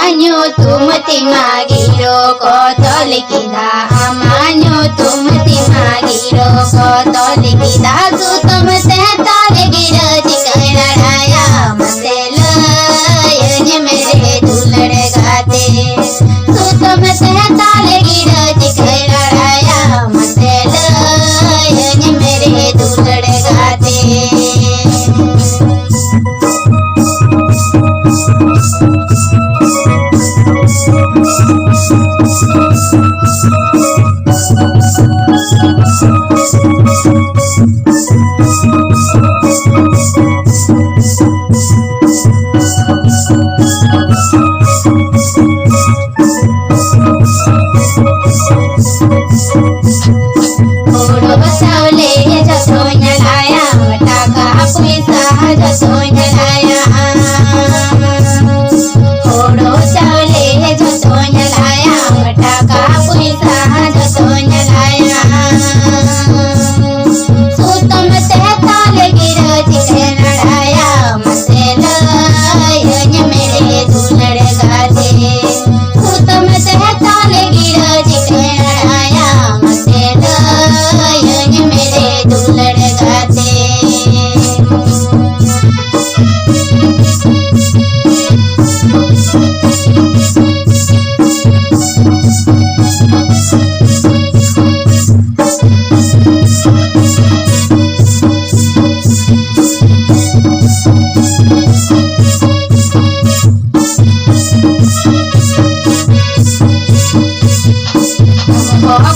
amanyo tumati magiro ko tolikida amanyo tumati magiro ko tolikida sutamte talegiro chikara raya masela ye mere dulad gaate sutamte talegiro chikara raya masela ye mere dulad gaate Odo saule jasonya laya mataka puisa jasonya laya Odo saule jasonya laya mataka puisa jasonya laya Sutam se tale gira chikena raya masela ye mere dulad gaate Sutam se tale gira chikena raya masela ye mere dulad gaate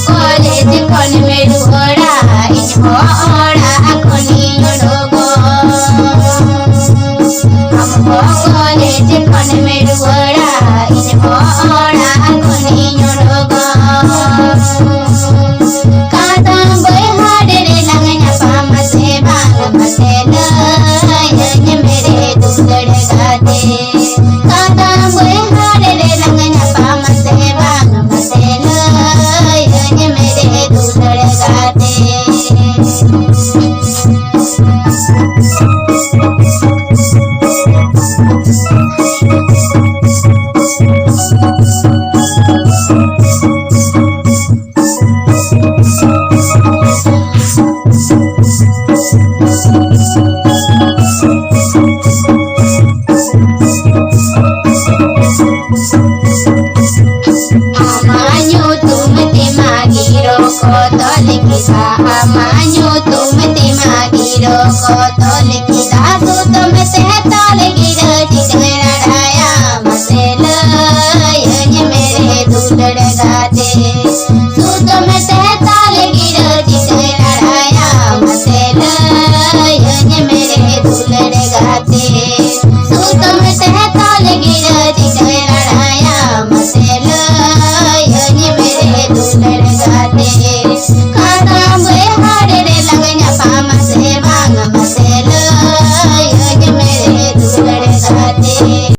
college kon meru oda inho oda akoni odogo amho college kon meru oda inho oda akoni odogo kadam boy hadere langnya pamase bang masela ye mere dulad gaate kadam boy hadere langnya pamase bang masela ye mere dulad gaate amanyo tumati magiro ko tolikida amanyo tumati magiro ko tolikida sutamte talegiro chikara raya masela ye mere dulad gaate